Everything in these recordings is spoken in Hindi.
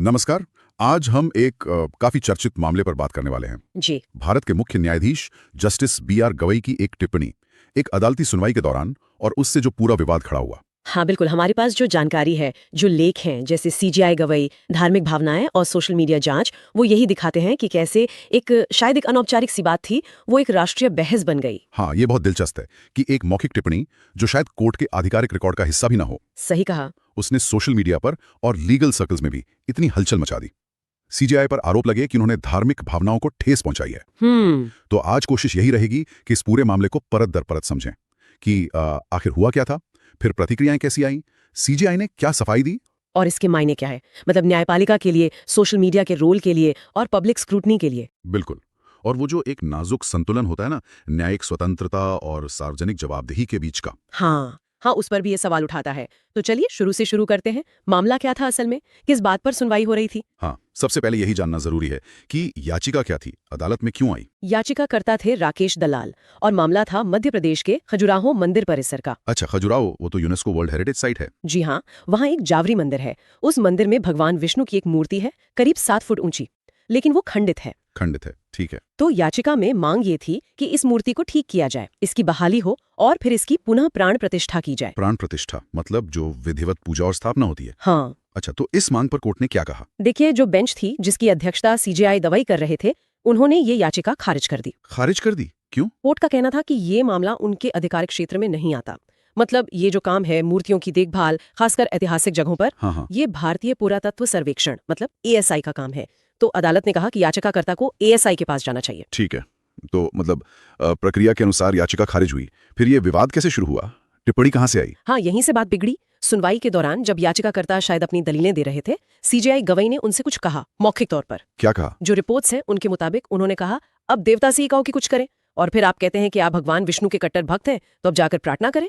नमस्कार। आज हम एक काफी चर्चित मामले पर बात करने वाले हैं। जी। भारत के मुख्य न्यायाधीश जस्टिस बी.आर. गवई की एक टिप्पणी एक अदालती सुनवाई के दौरान और उससे जो पूरा विवाद खड़ा हुआ। हाँ बिल्कुल, हमारे पास जो जानकारी है, जो लेख हैं, जैसे सीजीआई गवई, धार्मिक भावनाएं और सोशल मीडिया जांच, वो यही दिखाते हैं कि कैसे शायद एक अनौपचारिक सी बात थी, वो एक राष्ट्रीय बहस बन गई। हाँ, ये बहुत दिलचस्प है कि एक मौखिक टिप्पणी जो शायद कोर्ट के आधिकारिक रिकॉर्ड का हिस्सा भी ना हो, सही कहा। उसने सोशल मीडिया पर और लीगल सर्कल्स में भी इतनी हलचल मचा दी। सीजीआई पर आरोप लगे कि उन्होंने धार्मिक भावनाओं को ठेस पहुंचाई है। तो आज कोशिश यही रहेगी कि इस पूरे मामले को परत दर परत समझें कि आखिर हुआ क्या था, फिर प्रतिक्रियाएं कैसी आई, सीजीआई ने क्या सफाई दी और इसके मायने क्या है, मतलब न्यायपालिका के लिए, सोशल मीडिया के रोल के लिए और पब्लिक स्क्रूटनी के लिए। बिल्कुल। और वो जो एक नाजुक संतुलन होता है ना, न्यायिक स्वतंत्रता और सार्वजनिक जवाबदेही के बीच का। हाँ, उस पर भी ये सवाल उठाता है। तो चलिए शुरू से शुरू करते हैं। मामला क्या था असल में, किस बात पर सुनवाई हो रही थी? हाँ, सबसे पहले यही जानना जरूरी है कि याचिका क्या थी, अदालत में क्यों आई। याचिकाकर्ता थे राकेश दलाल और मामला था मध्य प्रदेश के खजुराहो मंदिर परिसर का। अच्छा, खजुराहो, वो तो यूनेस्को वर्ल्ड हेरिटेज साइट है। जी हाँ, वहाँ एक जावरी मंदिर है। उस मंदिर में भगवान विष्णु की एक मूर्ति है, करीब 7 फुट ऊंची, लेकिन वो खंडित है। खंडित है, ठीक है। तो याचिका में मांग ये थी कि इस मूर्ति को ठीक किया जाए, इसकी बहाली हो और फिर इसकी पुनः प्राण प्रतिष्ठा की जाए। प्राण प्रतिष्ठा मतलब जो विधिवत पूजा और स्थापना होती है। हाँ। अच्छा, तो इस मांग पर कोर्ट ने क्या कहा? देखिए, जो बेंच थी जिसकी अध्यक्षता सीजेआई गवई कर रहे थे, उन्होंने ये याचिका खारिज कर दी। खारिज कर दी? क्यों? कोर्ट का कहना था कि ये मामला उनके अधिकारिक क्षेत्र में नहीं आता। मतलब ये जो काम है मूर्तियों की देखभाल, खासकर ऐतिहासिक जगहों पर, हाँ। ये भारतीय पुरातत्व सर्वेक्षण मतलब एएसआई का काम है। तो अदालत ने कहा कि याचिकाकर्ता को एएसआई के पास जाना चाहिए। ठीक है, तो मतलब प्रक्रिया के अनुसार याचिका खारिज हुई, फिर ये विवाद कैसे शुरू हुआ? टिप्पणी कहाँ से आई? हाँ, यहीं से बात बिगड़ी। सुनवाई के दौरान जब याचिकाकर्ता शायद अपनी दलीलें दे रहे थे, सीजेआई गवई ने उनसे कुछ कहा मौखिक तौर पर। क्या कहा? जो रिपोर्ट्स हैं उनके मुताबिक उन्होंने कहा, अब देवता से ही कहो कि कुछ करें, और फिर आप कहते हैं कि आप भगवान विष्णु के कट्टर भक्त हैं, तो अब जाकर प्रार्थना करें।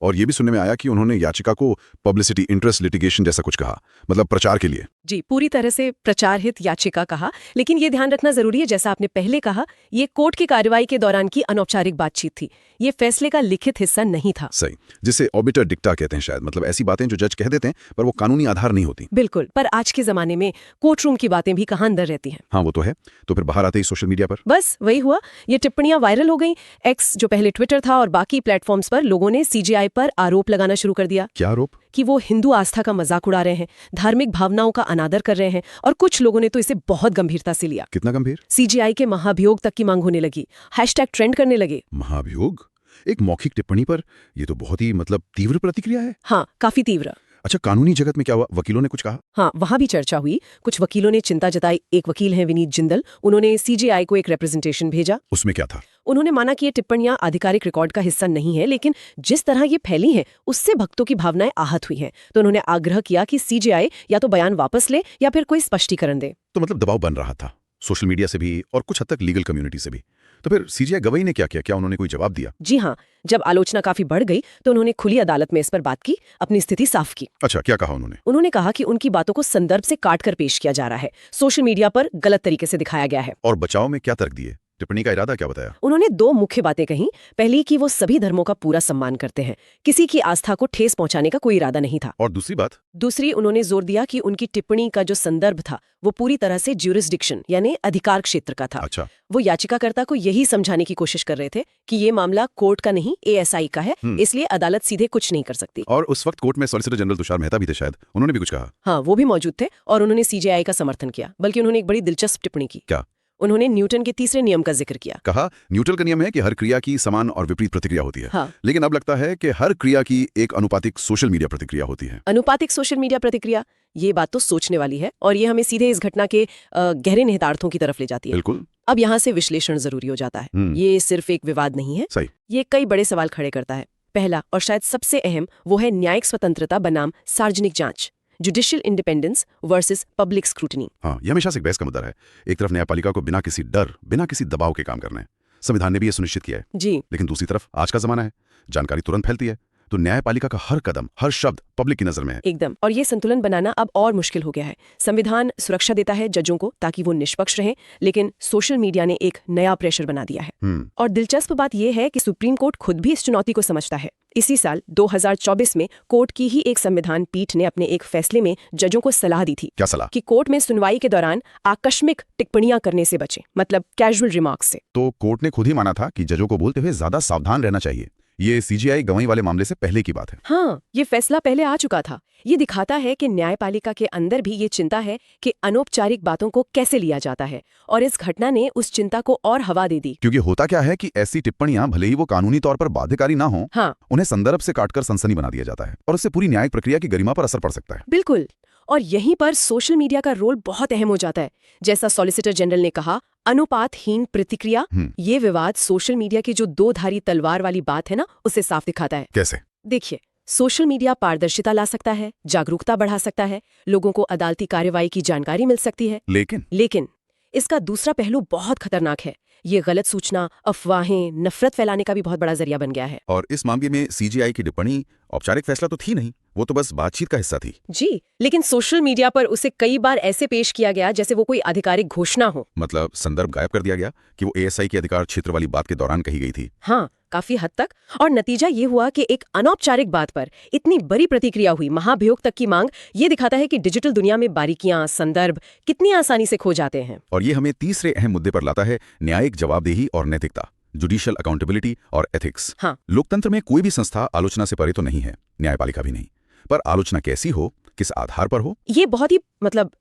और ये भी सुनने में आया कि उन्होंने याचिका को पब्लिसिटी इंटरेस्ट लिटिगेशन जैसा कुछ कहा, मतलब प्रचार के लिए। जी, पूरी तरह से प्रचार हित याचिका कहा, लेकिन ये ध्यान रखना जरूरी है, जैसा आपने पहले कहा, ये कोर्ट की कार्रवाई के दौरान की अनौपचारिक बातचीत थी। ये फैसले का लिखित हिस्सा नहीं था। सही, जिसे ऑबिटर डिक्टा कहते हैं शायद, मतलब ऐसी बातें जो जज कह देते हैं पर वो कानूनी आधार नहीं होती। बिल्कुल, पर आज के जमाने में कोर्ट रूम की बातें भी कहाँ अंदर रहती हैं। हाँ, वो तो है। तो फिर बाहर आते ही सोशल मीडिया पर बस वही हुआ, ये टिप्पणियां वायरल हो गई। एक्स, जो पहले ट्विटर था, और बाकी प्लेटफॉर्म्स पर लोगों ने सीजीआई पर आरोप लगाना शुरू कर दिया। क्या आरोप? कि वो हिंदू आस्था का मजाक उड़ा रहे हैं, धार्मिक भावनाओं का अनादर कर रहे हैं, और कुछ लोगों ने तो इसे बहुत गंभीरता से लिया। कितना गंभीर? सीजीआई के महाभियोग तक की मांग होने लगी, हैशटैग ट्रेंड करने लगे। महाभियोग? एक मौखिक टिप्पणी पर ये तो बहुत ही मतलब तीव्र प्रतिक्रिया है। हाँ, काफी तीव्र। अच्छा, कानूनी जगत में क्या हुआ? वकीलों ने कुछ कहा? हाँ, वहां भी चर्चा हुई। कुछ वकीलों ने चिंता जताई। एक वकील हैं विनीत जिंदल, उन्होंने सीजीआई को एक रिप्रेजेंटेशन भेजा। उसमें क्या था? उन्होंने माना कि ये टिप्पणियां आधिकारिक रिकॉर्ड का हिस्सा नहीं है, लेकिन जिस तरह ये फैली हैं उससे भक्तों की भावनाएं आहत हुई हैं। तो उन्होंने आग्रह किया कि सीजीआई या तो बयान वापस ले या फिर कोई स्पष्टीकरण दे। तो मतलब दबाव बन रहा था सोशल मीडिया से भी और कुछ हद तक लीगल कम्युनिटी से भी। तो फिर सीजीआई गवई ने क्या किया? क्या उन्होंने कोई जवाब दिया? जी हाँ, जब आलोचना काफी बढ़ गई तो उन्होंने खुली अदालत में इस पर बात की, अपनी स्थिति साफ की। अच्छा, क्या कहा उन्होंने? उन्होंने कहा कि उनकी बातों को संदर्भ से काटकर पेश किया जा रहा है, सोशल मीडिया पर गलत तरीके से दिखाया गया है। और बचाव में क्या तर्क दिए? टिप्पणी का इरादा क्या बताया? उन्होंने 2 मुख्य बातें कही। पहली कि वो सभी धर्मों का पूरा सम्मान करते हैं, किसी की आस्था को ठेस पहुंचाने का कोई इरादा नहीं था। और दूसरी बात? दूसरी, उन्होंने जोर दिया कि उनकी टिप्पणी का जो संदर्भ था वो पूरी तरह से ज्यूरिसडिक्शन यानी अधिकार क्षेत्र का था। अच्छा। वो याचिकाकर्ता को यही समझाने की कोशिश कर रहे थे कि ये मामला कोर्ट का नहीं, एएसआई का है, इसलिए अदालत सीधे कुछ नहीं कर सकती। और उस वक्त कोर्ट में सॉलिसिटर जनरल तुषार मेहता भी थे शायद, उन्होंने भी कुछ कहा? हाँ, वो भी मौजूद थे और उन्होंने सीजेआई का समर्थन किया। बल्कि उन्होंने एक बड़ी दिलचस्प टिप्पणी की। क्या? उन्होंने न्यूटन के तीसरे नियम का जिक्र किया। कहा न्यूटन का नियम है कि हर क्रिया की समान और विपरीत प्रतिक्रिया होती है। हाँ। लेकिन अब लगता है कि हर क्रिया की एक अनुपातिक सोशल मीडिया प्रतिक्रिया होती है। अनुपातिक सोशल मीडिया प्रतिक्रिया, ये बात तो सोचने वाली है और ये हमें सीधे इस घटना के गहरे निहितार्थों की तरफ ले जाती है। बिल्कुल। अब यहाँ से विश्लेषण जरूरी हो जाता है। ये सिर्फ एक विवाद नहीं है। सही। ये कई बड़े सवाल खड़े करता है। पहला और शायद सबसे अहम वो है न्यायिक स्वतंत्रता बनाम सार्वजनिक जांच, judicial independence versus public scrutiny. हाँ, ये हमेशा से एक बहस का मुद्दा है। एक तरफ न्यायपालिका को बिना किसी डर, बिना किसी दबाव के काम करना है, संविधान ने भी ये सुनिश्चित किया है। जी। लेकिन दूसरी तरफ आज का जमाना है, जानकारी तुरंत फैलती है, तो न्यायपालिका का हर कदम, हर शब्द पब्लिक की नजर में है। एकदम। और ये संतुलन बनाना अब और मुश्किल हो गया है। संविधान सुरक्षा देता है जजों को ताकि वो निष्पक्ष रहें, लेकिन सोशल मीडिया ने एक नया प्रेशर बना दिया है। और दिलचस्प बात यह है कि सुप्रीम कोर्ट खुद भी इस चुनौती को समझता है। इसी साल 2024 में कोर्ट की ही एक संविधान पीठ ने अपने एक फैसले में जजों को सलाह दी थी। क्या सलाह? कि कोर्ट में सुनवाई के दौरान आकस्मिक टिप्पणियां करने से बचें, मतलब कैजुअल रिमार्क्स से। तो कोर्ट ने खुद ही माना था कि जजों को बोलते हुए ज्यादा सावधान रहना चाहिए। ये सीजीआई गवाही वाले मामले से पहले की बात है। हाँ, ये फैसला पहले आ चुका था। ये दिखाता है कि न्यायपालिका के अंदर भी ये चिंता है कि अनौपचारिक बातों को कैसे लिया जाता है, और इस घटना ने उस चिंता को और हवा दे दी। क्योंकि होता क्या है कि ऐसी टिप्पणियां भले ही वो कानूनी तौर पर बाध्यकारी ना हो, हाँ, उन्हें संदर्भ से काटकर सनसनी बना दिया जाता है और उससे पूरी न्यायिक प्रक्रिया की गरिमा पर असर पड़ सकता है। बिल्कुल। और यहीं पर सोशल मीडिया का रोल बहुत अहम हो जाता है। जैसा सॉलिसिटर जनरल ने कहा, अनुपातहीन प्रतिक्रिया। ये विवाद सोशल मीडिया की जो दो धारी तलवार वाली बात है ना, उसे साफ दिखाता है। कैसे? देखिए, सोशल मीडिया पारदर्शिता ला सकता है, जागरूकता बढ़ा सकता है, लोगों को अदालती कार्रवाई की जानकारी मिल सकती है। लेकिन इसका दूसरा पहलू बहुत खतरनाक है। ये गलत सूचना, अफवाहें, नफरत फैलाने का भी बहुत बड़ा जरिया बन गया है। और इस मामले में सीजीआई की टिप्पणी औपचारिक फैसला तो थी नहीं, वो तो बस बातचीत का हिस्सा थी। जी, लेकिन सोशल मीडिया पर उसे कई बार ऐसे पेश किया गया जैसे वो कोई आधिकारिक घोषणा हो। मतलब संदर्भ गायब कर दिया गया कि वो एएसआई के अधिकार क्षेत्र वाली बात के दौरान कही गई थी। हाँ, काफी हद तक। और नतीजा ये हुआ कि एक अनौपचारिक बात पर इतनी बड़ी प्रतिक्रिया हुई, महाभियोग तक की मांग। ये दिखाता है कि डिजिटल दुनिया में बारीकियां, संदर्भ कितनी आसानी से खो जाते हैं। और ये हमें तीसरे अहम मुद्दे पर लाता है, न्यायिक जवाबदेही और नैतिकता, जुडिशियल अकाउंटेबिलिटी और एथिक्स। हाँ, लोकतंत्र में कोई भी संस्था आलोचना से परे तो नहीं है, न्यायपालिका भी नहीं। पर आलोचना कैसी हो, किस आधार पर हो, ये बहुत ही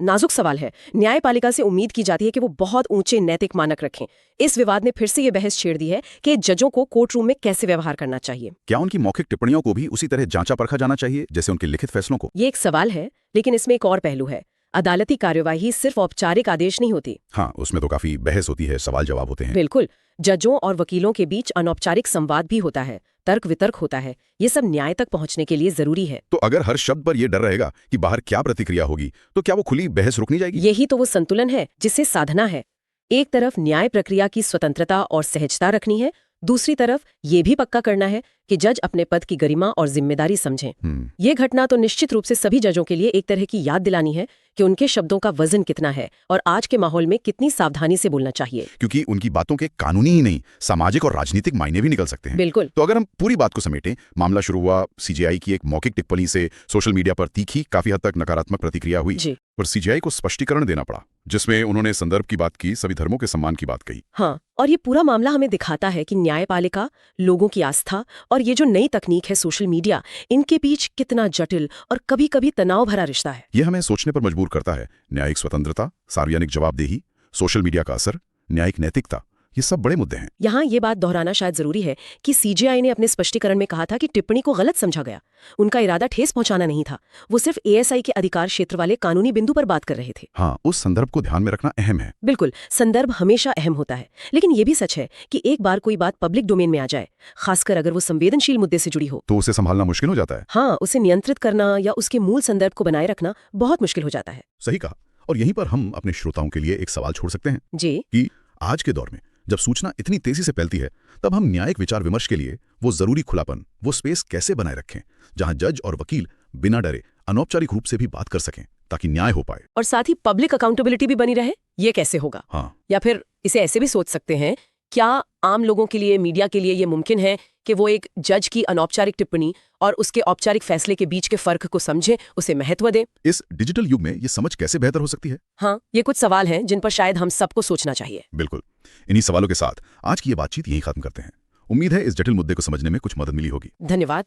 नाजुक सवाल है। न्यायपालिका से उम्मीद की जाती है कि वो बहुत ऊंचे नैतिक मानक रखें। इस विवाद ने फिर से ये बहस छेड़ दी है कि जजों को कोर्ट रूम में कैसे व्यवहार करना चाहिए। क्या उनकी मौखिक टिप्पणियों को भी उसी तरह जांचा परखा जाना चाहिए जैसे उनके लिखित फैसलों को? ये एक सवाल है, लेकिन इसमें एक और पहलू है। अदालती कार्यवाही सिर्फ औपचारिक आदेश नहीं होती। हाँ, उसमें तो काफी बहस होती है, सवाल जवाब होते हैं। बिल्कुल। जजों और वकीलों के बीच अनौपचारिक संवाद भी होता है, तर्क वितर्क होता है। ये सब न्याय तक पहुंचने के लिए जरूरी है। तो अगर हर शब्द पर यह डर रहेगा कि बाहर क्या प्रतिक्रिया होगी, तो क्या वो खुली बहस रुक नहीं जाएगी? यही तो वो संतुलन है जिसे साधना है। एक तरफ न्याय प्रक्रिया की स्वतंत्रता और सहजता रखनी है, दूसरी तरफ ये भी पक्का करना है कि जज अपने पद की गरिमा और जिम्मेदारी समझें। ये घटना तो निश्चित रूप से सभी जजों के लिए एक तरह की याद दिलानी है कि उनके शब्दों का वजन कितना है और आज के माहौल में कितनी सावधानी से बोलना चाहिए। क्योंकि उनकी बातों के कानूनी ही नहीं, सामाजिक और राजनीतिक मायने भी निकल सकते हैं। बिल्कुल। तो अगर हम पूरी बात को समेटें, मामला शुरू हुआ सीजीआई की एक मौखिक टिप्पणी से, सोशल मीडिया पर तीखी, काफी हद तक नकारात्मक प्रतिक्रिया हुई। पर सीजीआई को स्पष्टीकरण देना पड़ा, जिसमें उन्होंने संदर्भ की बात की, सभी धर्मों के सम्मान की बात कही। हाँ, और ये पूरा मामला हमें दिखाता है कि न्यायपालिका, लोगों की आस्था और ये जो नई तकनीक है सोशल मीडिया, इनके बीच कितना जटिल और कभी कभी तनाव भरा रिश्ता है। यह हमें सोचने पर मजबूर करता है। न्यायिक स्वतंत्रता, सार्वजनिक जवाबदेही, सोशल मीडिया का असर, न्यायिक नैतिकता, ये सब बड़े मुद्दे हैं। यहाँ ये बात दोहराना शायद जरूरी है कि सीजीआई ने अपने स्पष्टीकरण में कहा था कि टिप्पणी को गलत समझा गया। उनका इरादा ठेस पहुंचाना नहीं था, वो सिर्फ एएसआई के अधिकार क्षेत्र वाले कानूनी बिंदु पर बात कर रहे थे। हाँ, उस संदर्भ को ध्यान में रखना अहम है। बिल्कुल, संदर्भ हमेशा अहम होता है, लेकिन ये भी सच है कि एक बार कोई बात पब्लिक डोमेन में आ जाए, खासकर अगर वो संवेदनशील मुद्दे से जुड़ी हो, तो उसे संभालना मुश्किल हो जाता है। हाँ, उसे नियंत्रित करना या उसके मूल संदर्भ को बनाए रखना बहुत मुश्किल हो जाता है। सही कहा। और यहीं पर हम अपने श्रोताओं के लिए एक सवाल छोड़ सकते हैं जी, कि आज के दौर में जब सूचना इतनी तेजी से फैलती है, तब हम न्यायिक विचार विमर्श के लिए वो जरूरी खुलापन, वो स्पेस कैसे बनाए रखें जहां जज और वकील बिना डरे अनौपचारिक रूप से भी बात कर सकें, ताकि न्याय हो पाए और साथ ही पब्लिक अकाउंटेबिलिटी भी बनी रहे। ये कैसे होगा? हाँ, या फिर इसे ऐसे भी सोच सकते हैं, क्या आम लोगों के लिए, मीडिया के लिए ये मुमकिन है कि वो एक जज की अनौपचारिक टिप्पणी और उसके औपचारिक फैसले के बीच के फर्क को समझें, उसे महत्व दें? इस डिजिटल युग में ये समझ कैसे बेहतर हो सकती है? हाँ, ये कुछ सवाल हैं जिन पर शायद हम सबको सोचना चाहिए। बिल्कुल। इन्हीं सवालों के साथ आज की ये बातचीत यहीं खत्म करते हैं। उम्मीद है इस जटिल मुद्दे को समझने में कुछ मदद मिली होगी। धन्यवाद।